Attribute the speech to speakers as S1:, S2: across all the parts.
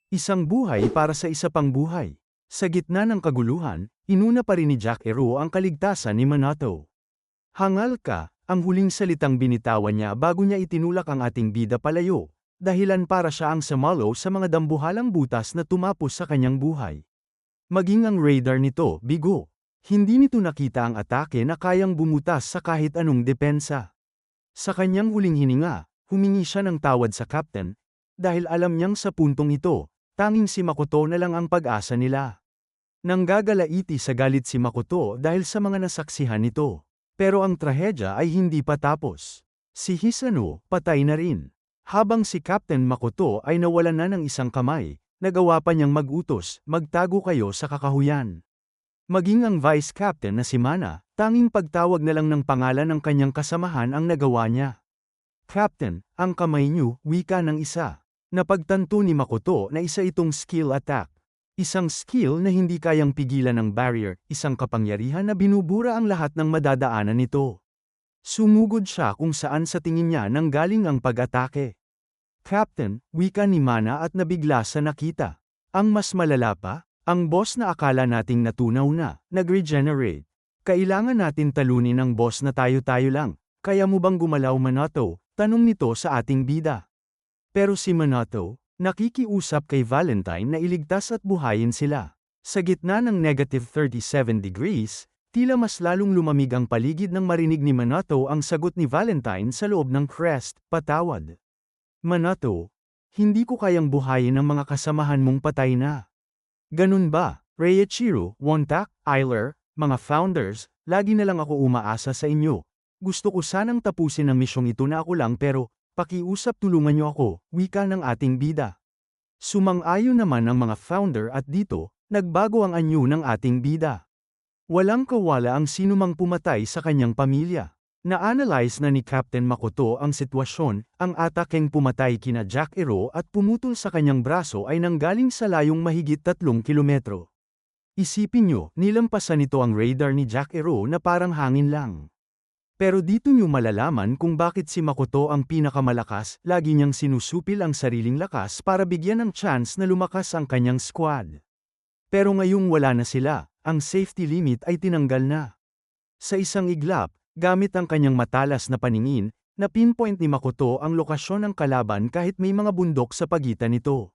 S1: Isang buhay para sa isa pang buhay. Sa gitna ng kaguluhan, inuna pa rin ni Jack Ero ang kaligtasan ni Minato. Hangal ka, ang huling salitang binitawan niya bago niya itinulak ang ating bida palayo, dahilan para siya ang sumalo sa mga dambuhalang butas na tumapos sa kanyang buhay. Maging ang radar nito, bigo. Hindi nito nakita ang atake na kayang bumutas sa kahit anong depensa. Sa kanyang huling hininga, humingi siya ng tawad sa captain, dahil alam niyang sa puntong ito, tanging si Makoto na lang ang pag-asa nila. Nanggagalaiti sa galit si Makoto dahil sa mga nasaksihan nito. Pero ang trahedya ay hindi pa tapos. Si Hisano, patay na rin. Habang si Captain Makoto ay nawalan na ng isang kamay, nagawa pa niyang mag-utos, magtago kayo sa kakahuyan. Maging ang Vice Captain na si Mana, tanging pagtawag na lang ng pangalan ng kanyang kasamahan ang nagawa niya. Captain, ang kamay niyo, wika ng isa. Napagtanto ni Makoto na isa itong skill attack. Isang skill na hindi kayang pigilan ng barrier, isang kapangyarihan na binubura ang lahat ng madadaanan nito. Sumugod siya kung saan sa tingin niya nanggaling ang pag-atake. Captain, wika ni Mana at nabigla sa nakita. Ang mas malala pa, ang boss na akala nating natunaw na, nag-regenerate. Kailangan natin talunin ang boss na tayo-tayo lang. Kaya mo bang gumalaw, Minato? Tanong nito sa ating bida. Pero si Minato, nakikiusap kay Valentine na iligtas at buhayin sila. Sa gitna ng -37 degrees, tila mas lalong lumamig ang paligid nang marinig ni Minato ang sagot ni Valentine sa loob ng crest, patawad. Minato, hindi ko kayang buhayin ang mga kasamahan mong patay na. Ganun ba, Reiichiro, Wontak, Eiler, mga founders, lagi na lang ako umaasa sa inyo. Gusto ko sanang tapusin ang misyong ito na ako lang pero, pakiusap tulungan niyo ako, wika ng ating bida. Sumang-ayon naman ang mga founder at dito, nagbago ang anyo ng ating bida. Walang kawala ang sinumang pumatay sa kanyang pamilya. Na-analyze na ni Captain Makoto ang sitwasyon, ang atakeng pumatay kina Jack Ero at pumutol sa kanyang braso ay nanggaling sa layong mahigit 3 kilometro. Isipin nyo, nilampasan nito ang radar ni Jack Ero na parang hangin lang. Pero dito nyo malalaman kung bakit si Makoto ang pinakamalakas, lagi niyang sinusupil ang sariling lakas para bigyan ng chance na lumakas ang kanyang squad. Pero ngayong wala na sila, ang safety limit ay tinanggal na. Sa isang iglap, gamit ang kanyang matalas na paningin, na-pinpoint ni Makoto ang lokasyon ng kalaban kahit may mga bundok sa pagitan nito.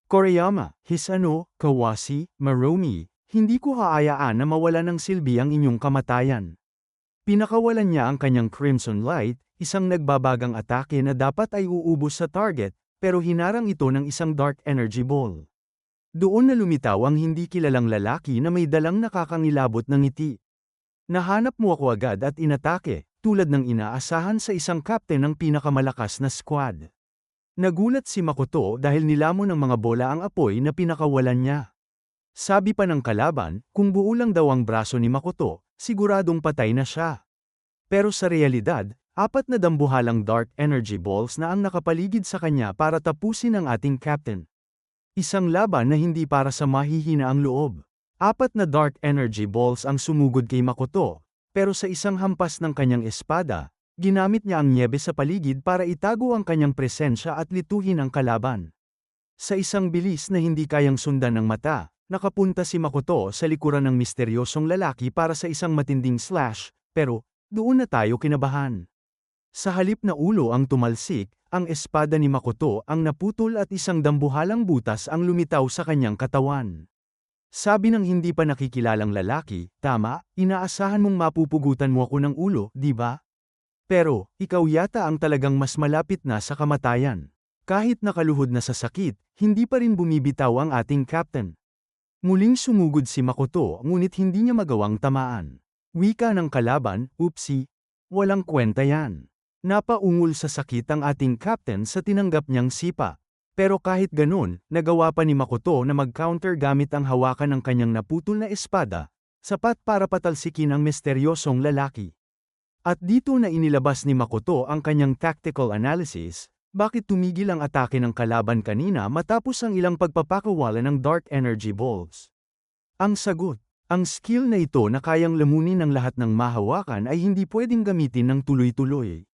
S1: Koriyama, Hisano, Kawase, Meromi, hindi ko haayaan na mawala ng silbi ang inyong kamatayan. Pinakawalan niya ang kanyang Crimson Light, isang nagbabagang atake na dapat ay uubos sa target, pero hinarang ito ng isang Dark Energy Ball. Doon na lumitaw ang hindi kilalang lalaki na may dalang nakakangilabot ng ngiti. Nahanap mo ako agad at inatake, tulad ng inaasahan sa isang captain ng pinakamalakas na squad. Nagulat si Makoto dahil nilamon ng mga bola ang apoy na pinakawalan niya. Sabi pa ng kalaban, kung buo lang daw ang braso ni Makoto, siguradong patay na siya. Pero sa realidad, 4 na dambuhalang dark energy balls na ang nakapaligid sa kanya para tapusin ang ating captain. Isang laban na hindi para sa mahihina ang loob. 4 na dark energy balls ang sumugod kay Makoto, pero sa isang hampas ng kanyang espada, ginamit niya ang nyebe sa paligid para itago ang kanyang presensya at lituhin ang kalaban. Sa isang bilis na hindi kayang sundan ng mata, nakapunta si Makoto sa likuran ng misteryosong lalaki para sa isang matinding slash, pero doon na tayo kinabahan. Sa halip na ulo ang tumalsik, ang espada ni Makoto ang naputol at isang dambuhalang butas ang lumitaw sa kanyang katawan. Sabi ng hindi pa nakikilalang lalaki, tama, inaasahan mong mapupugutan mo ako ng ulo, di ba? Pero, ikaw yata ang talagang mas malapit na sa kamatayan. Kahit nakaluhod na sa sakit, hindi pa rin bumibitaw ang ating captain. Muling sumugod si Makoto ngunit hindi niya magawang tamaan. Wika ng kalaban, oopsie, walang kwenta yan. Napaungol sa sakit ang ating captain sa tinanggap niyang sipa. Pero kahit ganun, nagawa pa ni Makoto na mag-counter gamit ang hawakan ng kanyang naputol na espada, sapat para patalsikin ang misteryosong lalaki. At dito na inilabas ni Makoto ang kanyang tactical analysis, bakit tumigil ang atake ng kalaban kanina matapos ang ilang pagpapakawala ng dark energy balls. Ang sagot, ang skill na ito na kayang lamunin ng lahat ng mahawakan ay hindi pwedeng gamitin ng tuloy-tuloy.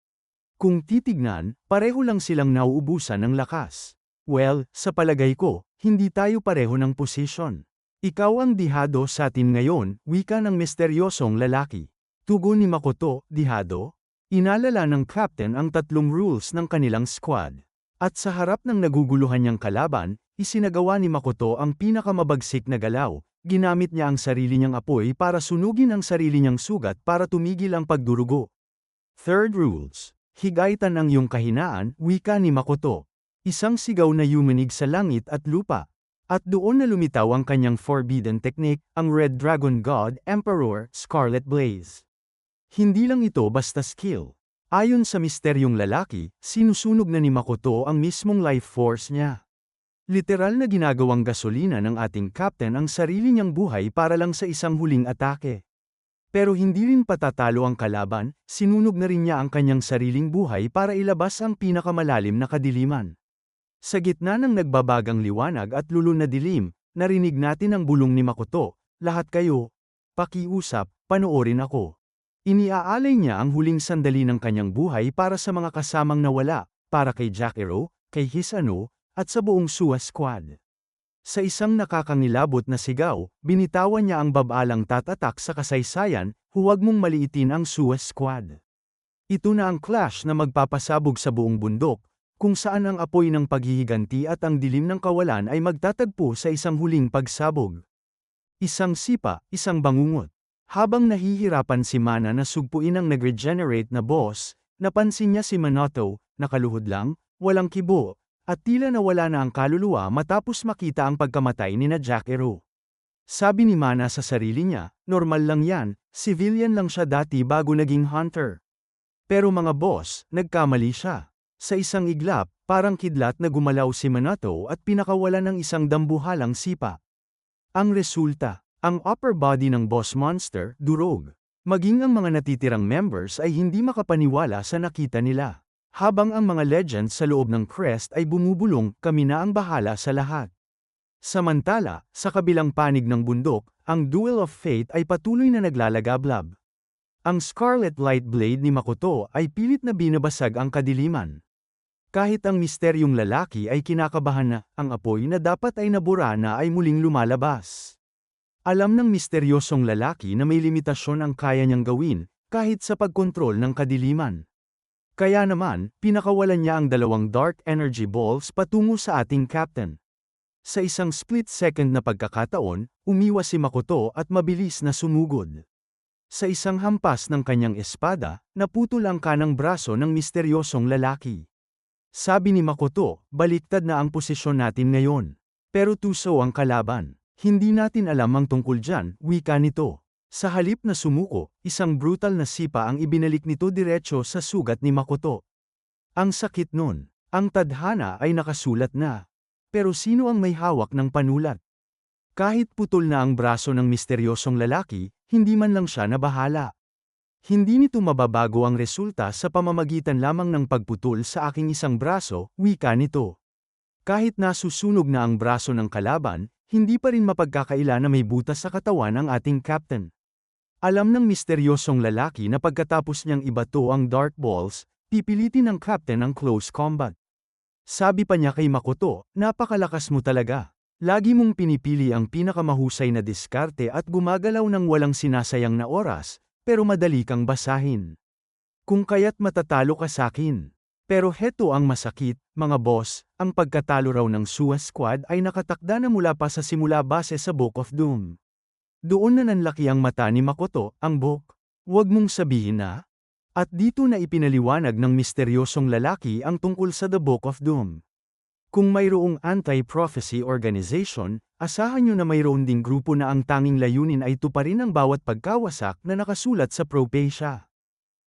S1: Kung titignan, pareho lang silang nauubusan ng lakas. Well, sa palagay ko, hindi tayo pareho ng posisyon. Ikaw ang dihado sa atin ngayon, wika ng misteryosong lalaki. Tugon ni Makoto, dihado? Inalala ng captain ang 3 rules ng kanilang squad. At sa harap ng naguguluhan niyang kalaban, isinagawa ni Makoto ang pinakamabagsik na galaw. Ginamit niya ang sarili niyang apoy para sunugin ang sarili niyang sugat para tumigil ang pagdurugo. 3rd rules. Higaitan ang iyong kahinaan, wika ni Makoto. Isang sigaw na yumanig sa langit at lupa. At doon na lumitaw ang kanyang forbidden technique, ang Red Dragon God Emperor Scarlet Blaze. Hindi lang ito basta skill. Ayon sa misteryong lalaki, sinusunog na ni Makoto ang mismong life force niya. Literal na ginagawang gasolina ng ating captain ang sarili niyang buhay para lang sa isang huling atake. Pero hindi rin patatalo ang kalaban, sinunog na rin niya ang kanyang sariling buhay para ilabas ang pinakamalalim na kadiliman. Sa gitna ng nagbabagang liwanag at lulun na dilim, narinig natin ang bulong ni Makoto, lahat kayo, pakiusap, panoorin ako. Iniaalay niya ang huling sandali ng kanyang buhay para sa mga kasamang nawala, para kay Jakiro, kay Hisano, at sa buong SUA squad. Sa isang nakakangilabot na sigaw, binitawan niya ang babalang tatatak sa kasaysayan, huwag mong maliitin ang SUA squad. Ito na ang clash na magpapasabog sa buong bundok, kung saan ang apoy ng paghihiganti at ang dilim ng kawalan ay magtatagpo sa isang huling pagsabog. Isang sipa, isang bangungot. Habang nahihirapan si Mana na sugpuin ang nag-regenerate na boss, napansin niya si Minato, nakaluhod lang, walang kibo, at tila nawala na ang kaluluwa matapos makita ang pagkamatay ni Jakiro. Sabi ni Mana sa sarili niya, normal lang yan, civilian lang siya dati bago naging hunter. Pero mga boss, nagkamali siya. Sa isang iglap, parang kidlat na gumalaw si Minato at pinakawalan ng isang dambuhalang sipa. Ang resulta, ang upper body ng boss monster, durog. Maging ang mga natitirang members ay hindi makapaniwala sa nakita nila. Habang ang mga legends sa loob ng crest ay bumubulong, kami na ang bahala sa lahat. Samantala, sa kabilang panig ng bundok, ang Duel of Fate ay patuloy na naglalagablab. Ang Scarlet Light Blade ni Makoto ay pilit na binabasag ang kadiliman. Kahit ang misteryong lalaki ay kinakabahan na, ang apoy na dapat ay nabura na ay muling lumalabas. Alam ng misteryosong lalaki na may limitasyon ang kaya niyang gawin, kahit sa pagkontrol ng kadiliman. Kaya naman, pinakawalan niya ang 2 dark energy balls patungo sa ating captain. Sa isang split-second na pagkakataon, umiwas si Makoto at mabilis na sumugod. Sa isang hampas ng kanyang espada, naputol ang kanang braso ng misteryosong lalaki. Sabi ni Makoto, baliktad na ang posisyon natin ngayon. Pero tuso ang kalaban. Hindi natin alam ang tungkol dyan, wika nito. Sa halip na sumuko, isang brutal na sipa ang ibinalik nito diretso sa sugat ni Makoto. Ang sakit nun. Ang tadhana ay nakasulat na. Pero sino ang may hawak ng panulat? Kahit putol na ang braso ng misteryosong lalaki, hindi man lang siya nabahala. Hindi nito mababago ang resulta sa pamamagitan lamang ng pagputol sa aking isang braso, wika nito. Kahit nasusunog na ang braso ng kalaban, hindi pa rin mapagkakaila na may butas sa katawan ang ating captain. Alam ng misteryosong lalaki na pagkatapos niyang ibato ang dark balls, pipilitin ng captain ang close combat. Sabi pa niya kay Makoto, napakalakas mo talaga. Lagi mong pinipili ang pinakamahusay na diskarte at gumagalaw ng walang sinasayang na oras, pero madali kang basahin. Kung kaya't matatalo ka sakin. Pero heto ang masakit, mga boss, ang pagkatalo raw ng SUA squad ay nakatakda na mula pa sa simula base sa Book of Doom. Doon na nanlaki ang mata ni Makoto, ang book. Huwag mong sabihin na. At dito na ipinaliwanag ng misteryosong lalaki ang tungkol sa The Book of Doom. Kung mayroong anti-prophecy organization, asahan nyo na mayroon ding grupo na ang tanging layunin ay tuparin ang bawat pagkawasak na nakasulat sa propesya.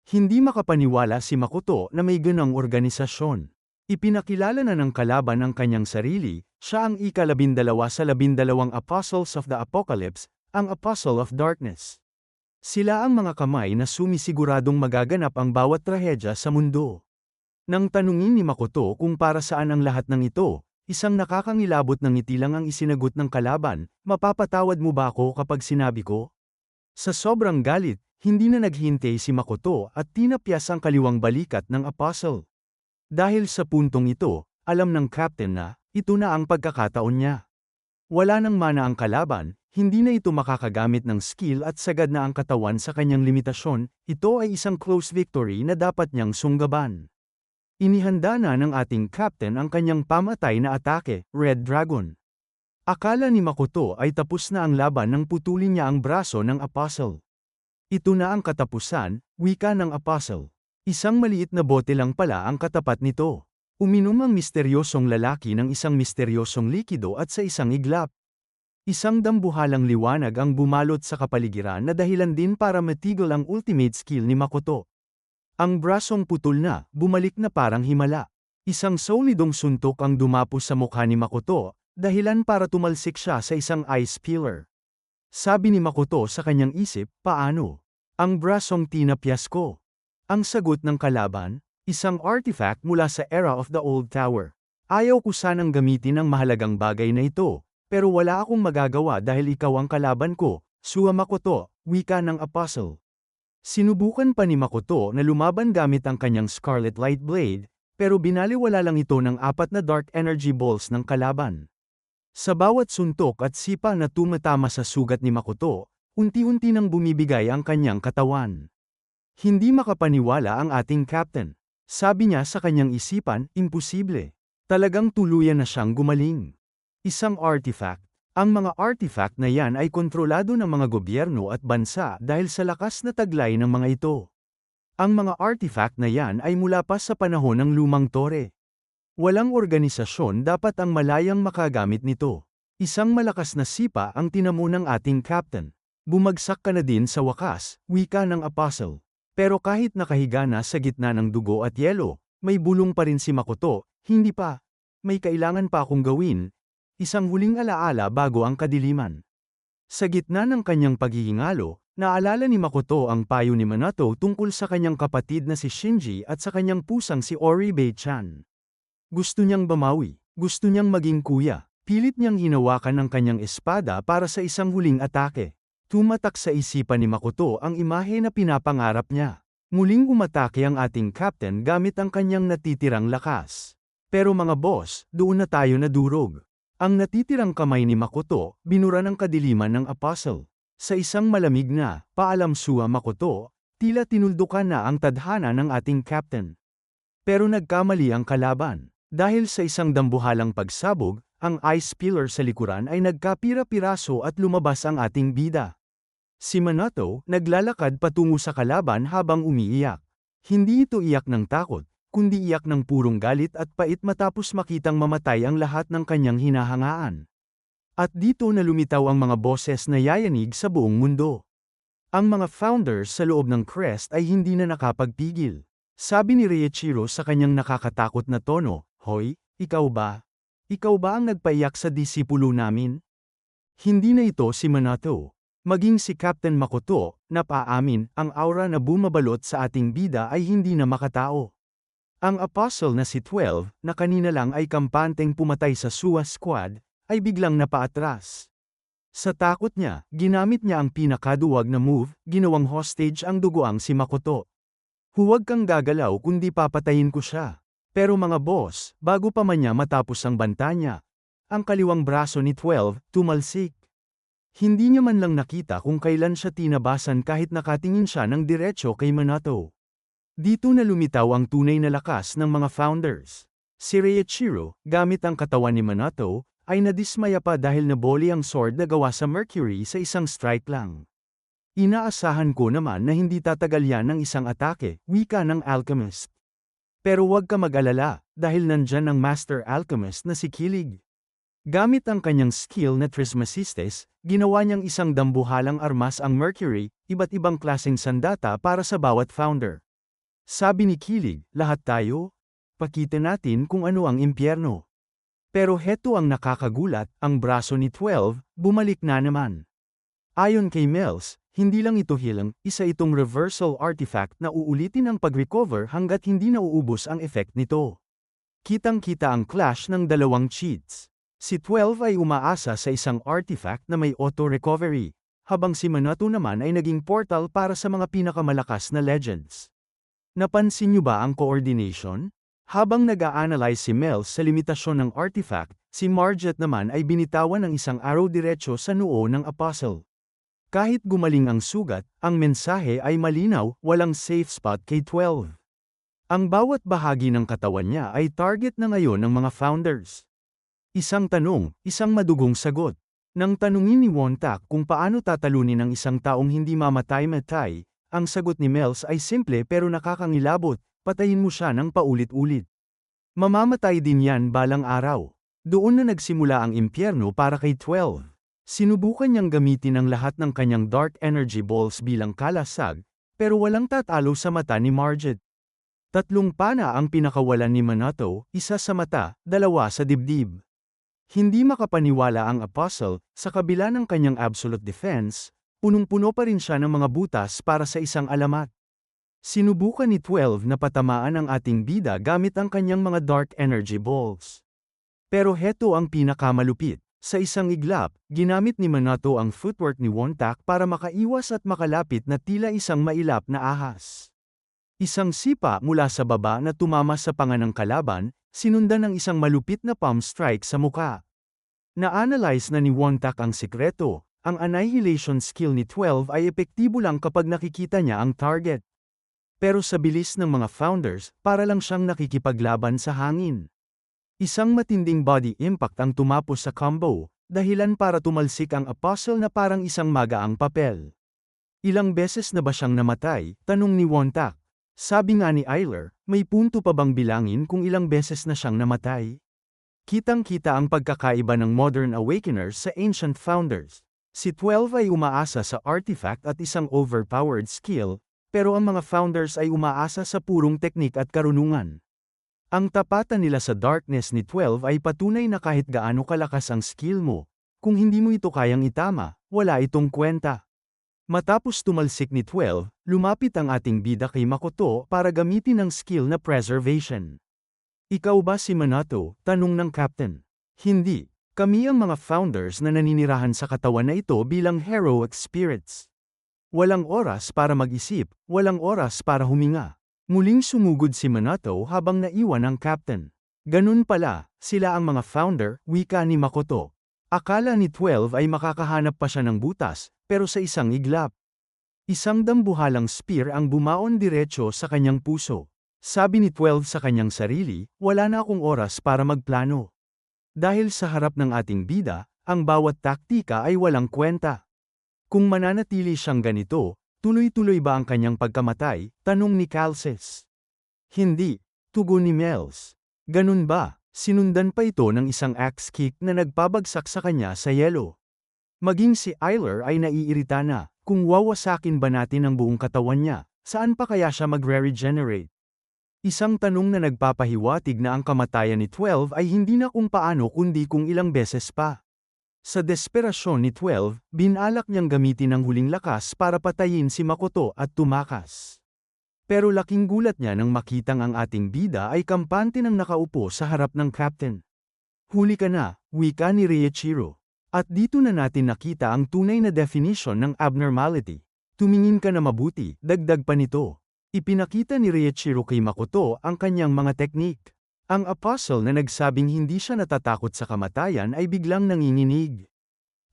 S1: Hindi makapaniwala si Makoto na may ganang organisasyon. Ipinakilala na ng kalaban ang kanyang sarili, siya ang ika-12 sa 12 Apostles of the Apocalypse, ang Apostle of Darkness. Sila ang mga kamay na sumisiguradong magaganap ang bawat trahedya sa mundo. Nang tanungin ni Makoto kung para saan ang lahat ng ito, isang nakakangilabot ng ngiti lang ang isinagot ng kalaban, mapapatawad mo ba ako kapag sinabi ko? Sa sobrang galit, hindi na naghintay si Makoto at tinapyas ang kaliwang balikat ng apostle. Dahil sa puntong ito, alam ng captain na, ito na ang pagkakataon niya. Wala nang mana ang kalaban, hindi na ito makakagamit ng skill at sagad na ang katawan sa kanyang limitasyon, ito ay isang close victory na dapat niyang sunggaban. Inihanda na ng ating captain ang kanyang pamatay na atake, Red Dragon. Akala ni Makoto ay tapos na ang laban nang putulin niya ang braso ng Apostle. Ito na ang katapusan, wika ng Apostle. Isang maliit na bote lang pala ang katapat nito. Uminom ang misteryosong lalaki ng isang misteryosong likido at sa isang iglap. Isang dambuhalang liwanag ang bumalot sa kapaligiran na dahilan din para matigil ang ultimate skill ni Makoto. Ang brasong putol na, bumalik na parang himala. Isang solidong suntok ang dumapos sa mukha ni Makoto, dahilan para tumalsik siya sa isang ice pillar. Sabi ni Makoto sa kanyang isip, paano? Ang brasong tinapyas ko. Ang sagot ng kalaban, isang artifact mula sa era of the old tower. Ayaw ko sanang gamitin ang mahalagang bagay na ito, pero wala akong magagawa dahil ikaw ang kalaban ko, Sua Makoto, wika ng Apostle. Sinubukan pa ni Makoto na lumaban gamit ang kanyang Scarlet Light Blade, pero binaliwala lang ito ng 4 na Dark Energy Balls ng kalaban. Sa bawat suntok at sipa na tumatama sa sugat ni Makoto, unti-unti nang bumibigay ang kanyang katawan. Hindi makapaniwala ang ating captain. Sabi niya sa kanyang isipan, imposible. Talagang tuluyan na siyang gumaling. Isang artifact. Ang mga artifact na yan ay kontrolado ng mga gobyerno at bansa dahil sa lakas na taglay ng mga ito. Ang mga artifact na yan ay mula pa sa panahon ng lumang tore. Walang organisasyon dapat ang malayang makagamit nito. Isang malakas na sipa ang tinamo ng ating captain. Bumagsak ka na din sa wakas, wika ng Apostle. Pero kahit nakahiga na sa gitna ng dugo at yelo, may bulong pa rin si Makoto, hindi pa. May kailangan pa akong gawin. Isang huling alaala bago ang kadiliman. Sa gitna ng kanyang paghihingalo, naalala ni Makoto ang payo ni Minato tungkol sa kanyang kapatid na si Shinji at sa kanyang pusang si Oribe-chan. Gusto niyang bamawi, gusto niyang maging kuya, pilit niyang hinawakan ang kanyang espada para sa isang huling atake. Tumatak sa isipan ni Makoto ang imahe na pinapangarap niya. Muling umatake ang ating captain gamit ang kanyang natitirang lakas. Pero mga boss, doon na tayo nadurog. Ang natitirang kamay ni Makoto, binura ng kadiliman ng Apostle. Sa isang malamig na, paalam Sua Makoto, tila tinuldukan na ang tadhana ng ating captain. Pero nagkamali ang kalaban. Dahil sa isang dambuhalang pagsabog, ang ice pillar sa likuran ay nagkapira-piraso at lumabas ang ating bida. Si Minato, naglalakad patungo sa kalaban habang umiiyak. Hindi ito iyak ng takot, kundi iyak ng purong galit at pait matapos makitang mamatay ang lahat ng kanyang hinahangaan. At dito na lumitaw ang mga boses na yayanig sa buong mundo. Ang mga founders sa loob ng Crest ay hindi na nakapagpigil. Sabi ni Reiichiro sa kanyang nakakatakot na tono, Hoy, ikaw ba? Ikaw ba ang nagpaiyak sa disipulo namin? Hindi na ito si Minato. Maging si Captain Makoto, napaamin, ang aura na bumabalot sa ating bida ay hindi na makatao. Ang apostle na si 12, na kanina lang ay kampanteng pumatay sa Sua Squad, ay biglang napaatras. Sa takot niya, ginamit niya ang pinakaduwag na move, ginawang hostage ang dugoang si Makoto. Huwag kang gagalaw kundi papatayin ko siya. Pero mga boss, bago pa man niya matapos ang banta niya, ang kaliwang braso ni 12, tumalsik. Hindi niya man lang nakita kung kailan siya tinabasan kahit nakatingin siya ng diretso kay Minato. Dito na lumitaw ang tunay na lakas ng mga founders. Si Reiichiro, gamit ang katawan ni Minato, ay nadismaya pa dahil naboli ang sword na gawa sa Mercury sa isang strike lang. Inaasahan ko naman na hindi tatagal yan ng isang atake, wika ng alchemist. Pero huwag ka mag-alala, dahil nandyan ang master alchemist na si Kilig. Gamit ang kanyang skill na Trismegistus, ginawa niyang isang dambuhalang armas ang Mercury, iba't ibang klaseng sandata para sa bawat founder. Sabi ni Kilig, lahat tayo? Pakita natin kung ano ang impyerno. Pero heto ang nakakagulat, ang braso ni 12, bumalik na naman. Ayon kay Mills, hindi lang ito healing, isa itong reversal artifact na uulitin ang pag-recover hanggat hindi nauubos ang effect nito. Kitang-kita ang clash ng dalawang cheats. Si 12 ay umaasa sa isang artifact na may auto-recovery, habang si Minato naman ay naging portal para sa mga pinakamalakas na legends. Napansin niyo ba ang coordination? Habang nag-a-analyze si Mels sa limitasyon ng artifact, si Margit naman ay binitawan ng isang araw diretso sa noo ng Apostle. Kahit gumaling ang sugat, ang mensahe ay malinaw, walang safe spot kay 12. Ang bawat bahagi ng katawan niya ay target na ngayon ng mga founders. Isang tanong, isang madugong sagot. Nang tanungin ni Wontak kung paano tatalunin ang isang taong hindi mamatay-matay, ang sagot ni Mels ay simple pero nakakangilabot, patayin mo siya ng paulit-ulit. Mamamatay din yan balang araw. Doon na nagsimula ang impyerno para kay 12. Sinubukan niyang gamitin ang lahat ng kanyang dark energy balls bilang kalasag, pero walang tatalo sa mata ni Margit. 3 pana ang pinakawalan ni Minato, 1 sa mata, 2 sa dibdib. Hindi makapaniwala ang Apostle, sa kabila ng kanyang absolute defense, punong-puno pa rin siya ng mga butas para sa isang alamat. Sinubukan ni 12 na patamaan ang ating bida gamit ang kanyang mga dark energy balls. Pero heto ang pinakamalupit. Sa isang iglap, ginamit ni Minato ang footwork ni Wontak para makaiwas at makalapit na tila isang mailap na ahas. Isang sipa mula sa baba na tumama sa panga ng kalaban, sinundan ng isang malupit na palm strike sa muka. Na-analyze na ni Wontak ang sikreto, ang annihilation skill ni 12 ay epektibo lang kapag nakikita niya ang target. Pero sa bilis ng mga founders, para lang siyang nakikipaglaban sa hangin. Isang matinding body impact ang tumapos sa combo, dahilan para tumalsik ang Apostle na parang isang magaang papel. Ilang beses na ba siyang namatay? Tanong ni Wontak. Sabi nga ni Eiler, may punto pa bang bilangin kung ilang beses na siyang namatay? Kitang-kita ang pagkakaiba ng modern awakeners sa ancient founders. Si 12 ay umaasa sa artifact at isang overpowered skill, pero ang mga founders ay umaasa sa purong teknik at karunungan. Ang tapatan nila sa darkness ni 12 ay patunay na kahit gaano kalakas ang skill mo, kung hindi mo ito kayang itama, wala itong kwenta. Matapos tumalsik ni 12, lumapit ang ating bida kay Makoto para gamitin ang skill na preservation. Ikaw ba si Minato? Tanong ng captain. Hindi. Kami ang mga founders na naninirahan sa katawan na ito bilang heroic spirits. Walang oras para mag-isip, walang oras para huminga. Muling sumugod si Minato habang naiwan ang captain. Ganun pala, sila ang mga founder, wika ni Makoto. Akala ni 12 ay makakahanap pa siya ng butas, pero sa isang iglap. Isang dambuhalang spear ang bumaon diretso sa kanyang puso. Sabi ni 12 sa kanyang sarili, wala na akong oras para magplano. Dahil sa harap ng ating bida, ang bawat taktika ay walang kwenta. Kung mananatili siyang ganito, tuloy-tuloy ba ang kanyang pagkamatay? Tanong ni Calces. Hindi, tugon ni Mels. Ganun ba? Sinundan pa ito ng isang axe kick na nagpabagsak sa kanya sa yelo. Maging si Eiler ay naiirita na, kung wawasakin ba natin ang buong katawan niya, saan pa kaya siya magre-regenerate? Isang tanong na nagpapahiwatig na ang kamatayan ni 12 ay hindi na kung paano kundi kung ilang beses pa. Sa desperasyon ni 12, binalak niyang gamitin ang huling lakas para patayin si Makoto at tumakas. Pero laking gulat niya nang makitang ang ating bida ay kampante nang nakaupo sa harap ng captain. Huli ka na, wika ni Reiichiro. At dito na natin nakita ang tunay na definition ng abnormality. Tumingin ka na mabuti, dagdag pa nito. Ipinakita ni Reiichiro kay Makoto ang kanyang mga teknik. Ang apostle na nagsabing hindi siya natatakot sa kamatayan ay biglang nanginginig.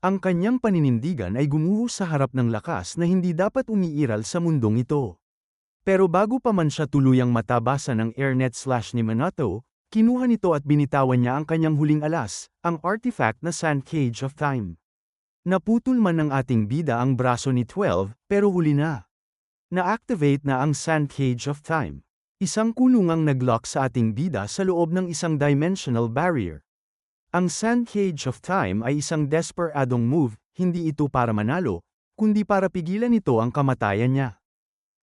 S1: Ang kanyang paninindigan ay gumuho sa harap ng lakas na hindi dapat umiiral sa mundong ito. Pero bago pa man siya tuluyang matabasa ng airnet slash ni Minato, kinuha nito at binitawan niya ang kanyang huling alas, ang artifact na Sand Cage of Time. Naputol man ng ating bida ang braso ni 12, pero huli na. Na-activate na ang Sand Cage of Time. Isang kulungang naglock sa ating bida sa loob ng isang dimensional barrier. Ang Sand Cage of Time ay isang desperadong move, hindi ito para manalo, kundi para pigilan ito ang kamatayan niya.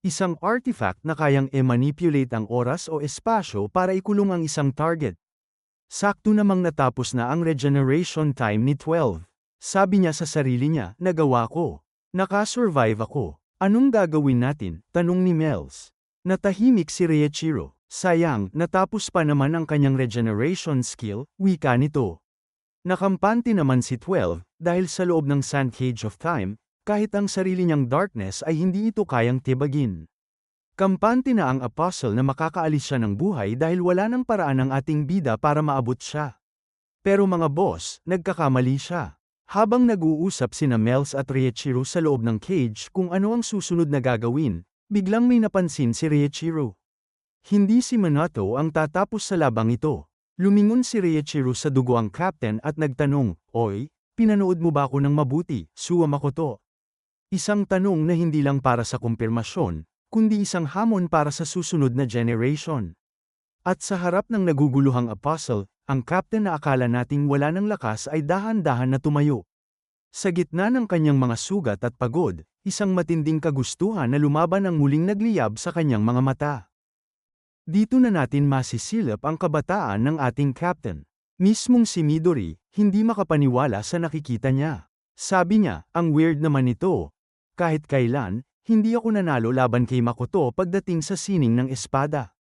S1: Isang artifact na kayang i-manipulate ang oras o espasyo para ikulong ang isang target. Sakto namang natapos na ang regeneration time ni 12. Sabi niya sa sarili niya, nagawa ko. Nakasurvive ako. Anong gagawin natin? Tanong ni Mels. Natahimik si Reiichiro. Sayang, natapos pa naman ang kanyang regeneration skill, wika nito. Nakampante naman si 12, dahil sa loob ng Sand Cage of Time, kahit ang sarili niyang darkness ay hindi ito kayang tibagin. Kampante na ang apostle na makakaalis siya ng buhay dahil wala ng paraan ang ating bida para maabot siya. Pero mga boss, nagkakamali siya. Habang nag-uusap sina Mel's at Riichiro sa loob ng cage kung ano ang susunod na gagawin, biglang may napansin si Riichiro. Hindi si Minato ang tatapos sa labang ito. Lumingon si Riichiro sa dugo ang captain at nagtanong, "Oy, pinanood mo ba ako ng mabuti, Suwa Makoto?" Isang tanong na hindi lang para sa kumpirmasyon, kundi isang hamon para sa susunod na generation. At sa harap ng naguguluhang apostle, ang captain na akala nating wala ng lakas ay dahan-dahan na tumayo. Sa gitna ng kanyang mga sugat at pagod, isang matinding kagustuhan na lumaban ang muling nagliyab sa kanyang mga mata. Dito na natin masisilip ang kabataan ng ating captain. Mismong si Midori, hindi makapaniwala sa nakikita niya. Sabi niya, "Ang weird naman ito. Kahit kailan, hindi ako nanalo laban kay Makoto pagdating sa sining ng espada.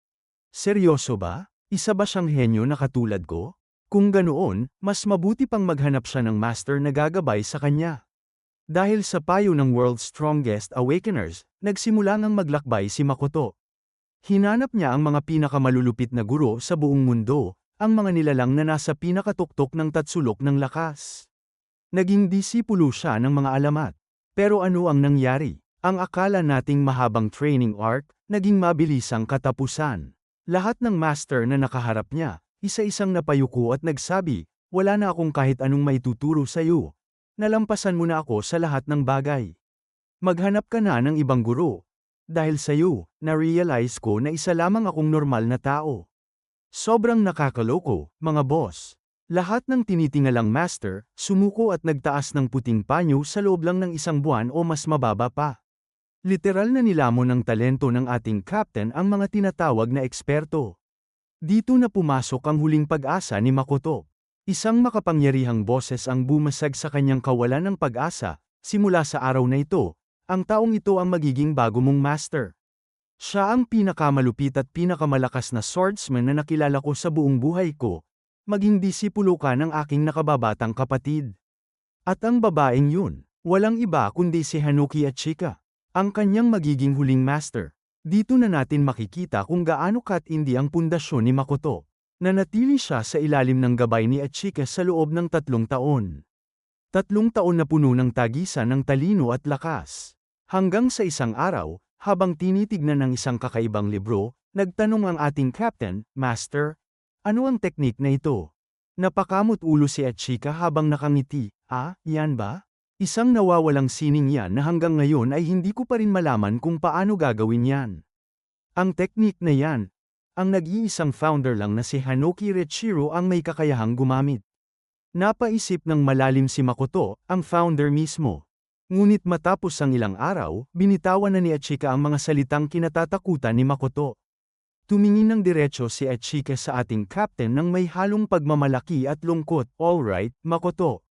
S1: Seryoso ba? Isa ba siyang henyo na katulad ko? Kung ganoon, mas mabuti pang maghanap siya ng master na gagabay sa kanya." Dahil sa payo ng World's Strongest Awakeners, nagsimula ngang maglakbay si Makoto. Hinanap niya ang mga pinakamalulupit na guro sa buong mundo, ang mga nilalang na nasa pinakatuktok ng tatsulok ng lakas. Naging disipulo siya ng mga alamat. Pero ano ang nangyari? Ang akala nating mahabang training arc, naging mabilisang katapusan. Lahat ng master na nakaharap niya, isa-isang napayuko at nagsabi, "Wala na akong kahit anong maituturo sa iyo. Nalampasan mo na ako sa lahat ng bagay. Maghanap ka na ng ibang guro. Dahil sa iyo, na-realize ko na isa lamang akong normal na tao." Sobrang nakakaloko, mga boss. Lahat ng tinitingalang master, sumuko at nagtaas ng puting panyo sa loob lang ng isang buwan o mas mababa pa. Literal na nilamon ng talento ng ating captain ang mga tinatawag na eksperto. Dito na pumasok ang huling pag-asa ni Makoto. Isang makapangyarihang boses ang bumasag sa kanyang kawalan ng pag-asa. Simula sa araw na ito, ang taong ito ang magiging bago mong master. Siya ang pinakamalupit at pinakamalakas na swordsman na nakilala ko sa buong buhay ko. Maging disipulo ka ng aking nakababatang kapatid. At ang babaeng yun, walang iba kundi si Hanuki Achika, ang kanyang magiging huling master. Dito na natin makikita kung gaano katindi ang pundasyon ni Makoto. Nanatili siya sa ilalim ng gabay ni Achika sa loob ng 3 taon. 3 taon na puno ng tagisan ng talino at lakas. Hanggang sa isang araw, habang tinitignan ng isang kakaibang libro, nagtanong ang ating captain, "Master, ano ang teknik na ito?" Napakamot ulo si Achika habang nakangiti, yan ba?" Isang nawawalang sining yan na hanggang ngayon ay hindi ko pa rin malaman kung paano gagawin yan. Ang teknik na yan, ang nag-iisang founder lang na si Hanuki Riichiro ang may kakayahang gumamit. Napaisip ng malalim si Makoto, ang founder mismo. Ngunit matapos ang ilang araw, binitawan na ni Achika ang mga salitang kinatatakutan ni Makoto. Tumingin ng diretso si Achika sa ating captain nang may halong pagmamalaki at lungkot. "Alright, Makoto.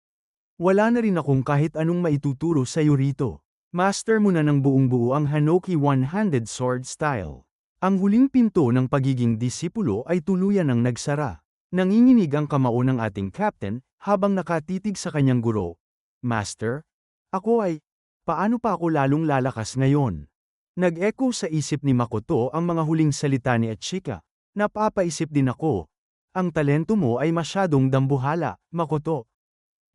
S1: Wala na rin akong kahit anong maituturo sa iyo rito. Master mo na ng buong-buo ang Hanoki One-Handed Sword Style." Ang huling pinto ng pagiging disipulo ay tuluyan ng nagsara. Nanginginig ang kamao ng ating captain, habang nakatitig sa kanyang guro. "Master? Paano pa ako lalong lalakas ngayon?" Nag-echo sa isip ni Makoto ang mga huling salita ni Achika. "Napapaisip din ako. Ang talento mo ay masyadong dambuhala, Makoto.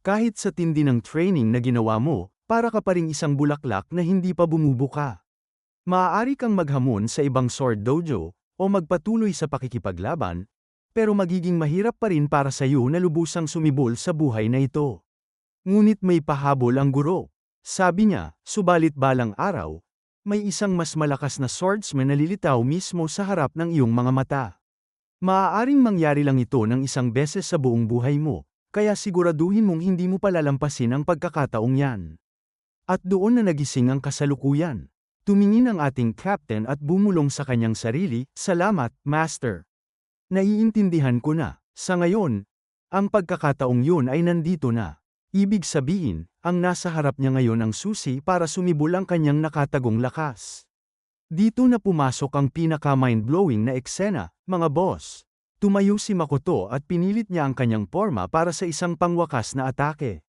S1: Kahit sa tindi ng training na ginawa mo, para ka pa ring isang bulaklak na hindi pa bumubuka. Maaari kang maghamon sa ibang sword dojo, o magpatuloy sa pakikipaglaban, pero magiging mahirap pa rin para sa iyo na lubusang sumibol sa buhay na ito." Ngunit may pahabol ang guro. Sabi niya, "Subalit balang araw, may isang mas malakas na swordsman na lilitaw mismo sa harap ng iyong mga mata. Maaaring mangyari lang ito ng isang beses sa buong buhay mo. Kaya siguraduhin mong hindi mo palalampasin ang pagkakataong yan." At doon na nagising ang kasalukuyan. Tumingin ang ating captain at bumulong sa kanyang sarili, "Salamat, Master. Naiintindihan ko na. Sa ngayon, ang pagkakataong yun ay nandito na." Ibig sabihin, ang nasa harap niya ngayon ang susi para sumibol ang kanyang nakatagong lakas. Dito na pumasok ang pinaka-mind-blowing na eksena, mga boss. Tumayo si Makoto at pinilit niya ang kanyang porma para sa isang pangwakas na atake.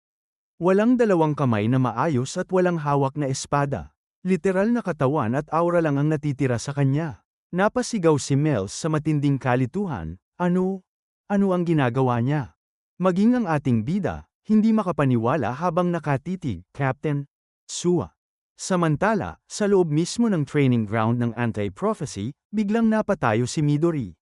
S1: Walang dalawang kamay na maayos at walang hawak na espada. Literal na katawan at aura lang ang natitira sa kanya. Napasigaw si Mels sa matinding kalituhan, ano? Ano ang ginagawa niya? Maging ang ating bida, hindi makapaniwala habang nakatitig, Captain Sua. Samantala, sa loob mismo ng training ground ng Anti-Prophecy, biglang napatayo si Midori.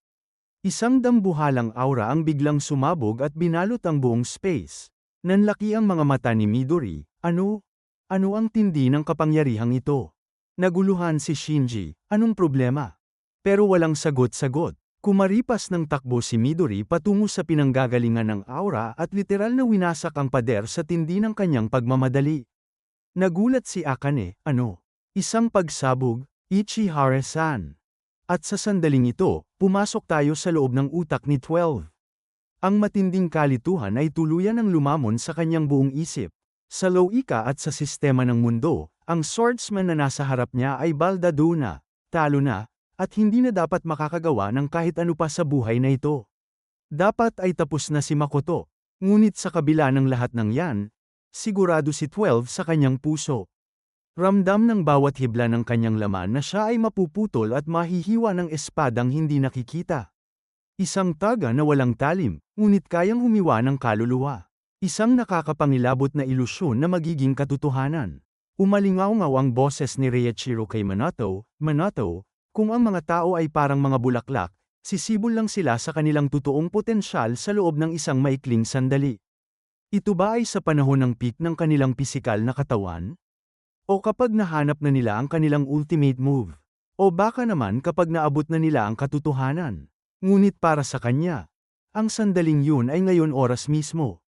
S1: Isang dambuhalang aura ang biglang sumabog at binalot ang buong space. Nanlaki ang mga mata ni Midori, ano? Ano ang tindi ng kapangyarihang ito? Naguluhan si Shinji, anong problema? Pero walang sagot-sagot. Kumaripas ng takbo si Midori patungo sa pinanggagalingan ng aura at literal na winasak ang pader sa tindi ng kanyang pagmamadali. Nagulat si Akane, ano? Isang pagsabog, Ichihara-san. At sa sandaling ito, pumasok tayo sa loob ng utak ni 12. Ang matinding kalituhan ay tuluyan ng lumamon sa kanyang buong isip. Sa logika at sa sistema ng mundo, ang swordsman na nasa harap niya ay baldado na, talo na, at hindi na dapat makakagawa ng kahit ano pa sa buhay na ito. Dapat ay tapos na si Makoto. Ngunit sa kabila ng lahat ng yan, sigurado si 12 sa kanyang puso. Ramdam ng bawat hibla ng kanyang laman na siya ay mapuputol at mahihiwa ng espadang hindi nakikita. Isang taga na walang talim, ngunit kayang humiwa ng kaluluwa. Isang nakakapangilabot na ilusyon na magiging katotohanan. Umalingaw-ngaw ang boses ni Reiichiro kay Minato, Minato, kung ang mga tao ay parang mga bulaklak, sisibol lang sila sa kanilang totoong potensyal sa loob ng isang maikling sandali. Ito ba ay sa panahon ng peak ng kanilang pisikal na katawan? O kapag nahanap na nila ang kanilang ultimate move? O baka naman kapag naabot na nila ang katotohanan? Ngunit para sa kanya, ang sandaling yun ay ngayon oras mismo.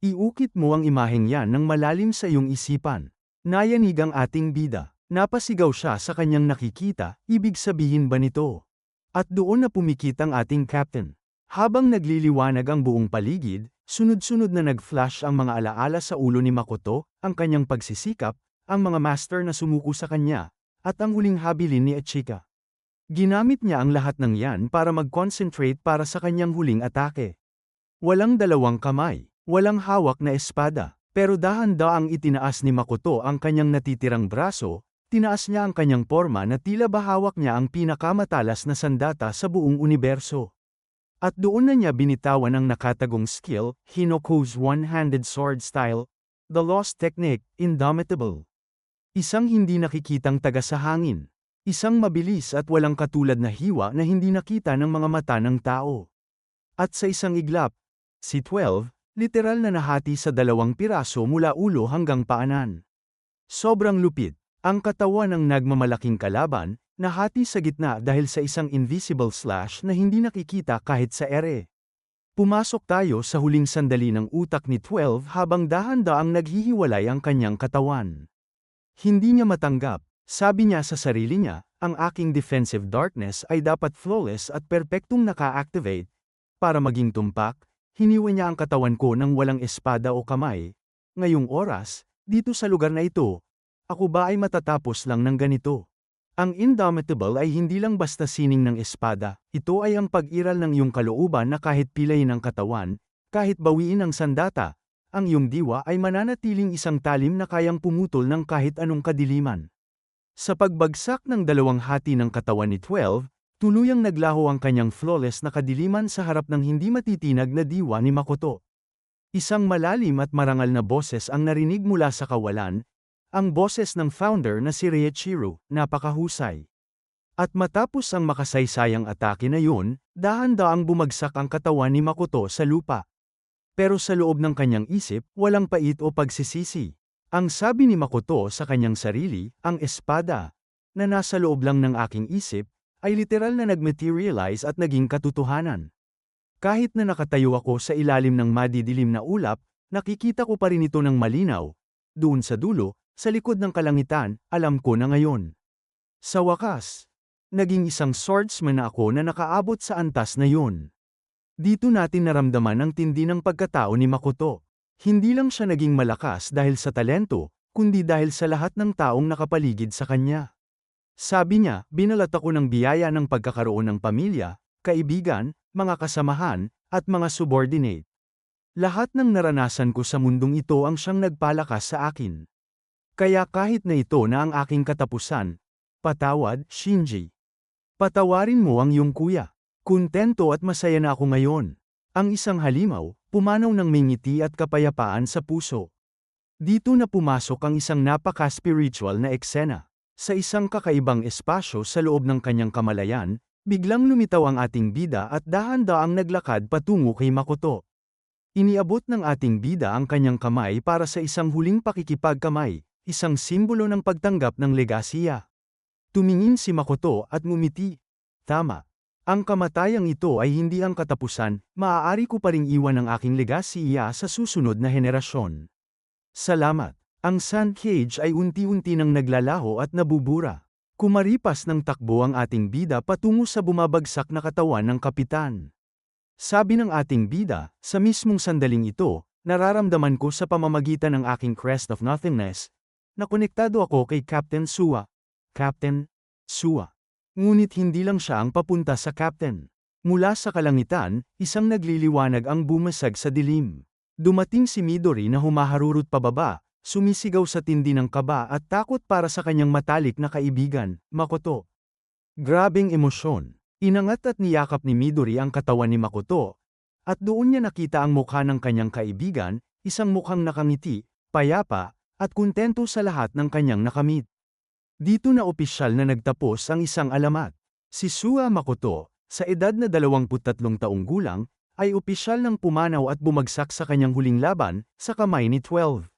S1: Iukit mo ang imaheng yan ng malalim sa iyong isipan. Nayanig ang ating bida. Napasigaw siya sa kanyang nakikita, ibig sabihin ba nito? At doon na pumikit ang ating captain. Habang nagliliwanag ang buong paligid, sunod-sunod na nag-flash ang mga alaala sa ulo ni Makoto, ang kanyang pagsisikap, ang mga master na sumuko sa kanya, at ang huling habilin ni Ichika. Ginamit niya ang lahat ng yan para mag-concentrate para sa kanyang huling atake. Walang dalawang kamay. Walang hawak na espada, pero dahan-daang itinaas ni Makoto ang kanyang natitirang braso, tinaas niya ang kanyang porma na tila ba hawak niya ang pinakamatalas na sandata sa buong universo. At doon na niya binitawan ang nakatagong skill, Hinoko's one-handed sword style, the lost technique, indomitable. Isang hindi nakikitang taga sa hangin. Isang mabilis at walang katulad na hiwa na hindi nakita ng mga mata ng tao. At sa isang iglap, si 12, literal na nahati sa dalawang piraso mula ulo hanggang paanan. Sobrang lupit. Ang katawan ng nagmamalaking kalaban, nahati sa gitna dahil sa isang invisible slash na hindi nakikita kahit sa ere. Pumasok tayo sa huling sandali ng utak ni 12 habang dahan-daang naghihiwalay ang kanyang katawan. Hindi niya matanggap. Sabi niya sa sarili niya, ang aking defensive darkness ay dapat flawless at perpektong naka-activate. Para maging tumpak, hiniwa niya ang katawan ko ng walang espada o kamay. Ngayong oras, dito sa lugar na ito, ako ba ay matatapos lang ng ganito? Ang indomitable ay hindi lang basta sining ng espada, ito ay ang pag-iral ng iyong kalooban na kahit pilayin ang katawan, kahit bawiin ang sandata, ang iyong diwa ay mananatiling isang talim na kayang pumutol ng kahit anong kadiliman. Sa pagbagsak ng dalawang hati ng katawan ni 12, tuluyang naglaho ang kanyang flawless na kadiliman sa harap ng hindi matitinag na diwa ni Makoto. Isang malalim at marangal na boses ang narinig mula sa kawalan, ang boses ng founder na si Reiichiro, napakahusay. At matapos ang makasaysayang atake na yun, dahan-daang bumagsak ang katawan ni Makoto sa lupa. Pero sa loob ng kanyang isip, walang pait o pagsisisi. Ang sabi ni Makoto sa kanyang sarili, ang espada, na nasa loob lang ng aking isip, ay literal na nag-materialize at naging katotohanan. Kahit na nakatayo ako sa ilalim ng madidilim na ulap, nakikita ko pa rin ito ng malinaw. Doon sa dulo, sa likod ng kalangitan, alam ko na ngayon. Sa wakas, naging isang swordsman na ako na nakaabot sa antas na yun. Dito natin naramdaman ang tindi ng pagkatao ni Makoto. Hindi lang siya naging malakas dahil sa talento, kundi dahil sa lahat ng taong nakapaligid sa kanya. Sabi niya, binalat ako ng biyaya ng pagkakaroon ng pamilya, kaibigan, mga kasamahan, at mga subordinate. Lahat ng naranasan ko sa mundong ito ang siyang nagpalakas sa akin. Kaya kahit na ito na ang aking katapusan, patawad, Shinji. Patawarin mo ang iyong kuya. Kontento at masaya na ako ngayon. Ang isang halimaw, pumanaw ng may ngiti at kapayapaan sa puso. Dito na pumasok ang isang napaka-spiritual na eksena. Sa isang kakaibang espasyo sa loob ng kanyang kamalayan, biglang lumitaw ang ating bida at dahan-daang naglakad patungo kay Makoto. Iniabot ng ating bida ang kanyang kamay para sa isang huling pakikipagkamay, isang simbolo ng pagtanggap ng legasiya. Tumingin si Makoto at ngumiti. Tama. Ang kamatayang ito ay hindi ang katapusan, maaari ko pa ring iwan ang aking legasiya sa susunod na henerasyon. Salamat. Ang Sun Cage ay unti-unti nang naglalaho at nabubura. Kumaripas ng takbo ang ating bida patungo sa bumabagsak na katawan ng kapitan. Sabi ng ating bida, sa mismong sandaling ito, nararamdaman ko sa pamamagitan ng aking crest of nothingness, na konektado ako kay Captain Suwa. Captain Suwa. Ngunit hindi lang siya ang papunta sa Captain. Mula sa kalangitan, isang nagliliwanag ang bumasag sa dilim. Dumating si Midori na humaharurot pababa, sumisigaw sa tindi ng kaba at takot para sa kanyang matalik na kaibigan, Makoto. Grabeng emosyon. Inangat at niyakap ni Midori ang katawan ni Makoto, at doon niya nakita ang mukha ng kanyang kaibigan, isang mukhang nakangiti, payapa, at kontento sa lahat ng kanyang nakamit. Dito na opisyal na nagtapos ang isang alamat. Si Suwa Makoto, sa edad na 23 taong gulang, ay opisyal ng pumanaw at bumagsak sa kanyang huling laban, sa kamay ni 12.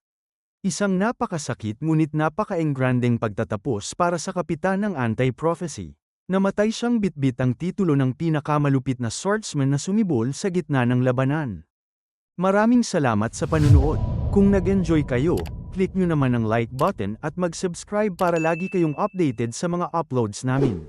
S1: Isang napakasakit ngunit napaka-engranding pagtatapos para sa kapitan ng Anti-Prophecy. Namatay siyang bitbit ang titulo ng pinakamalupit na swordsman na sumibol sa gitna ng labanan. Maraming salamat sa panunood. Kung nag-enjoy kayo, click nyo naman ang like button at mag-subscribe para lagi kayong updated sa mga uploads namin.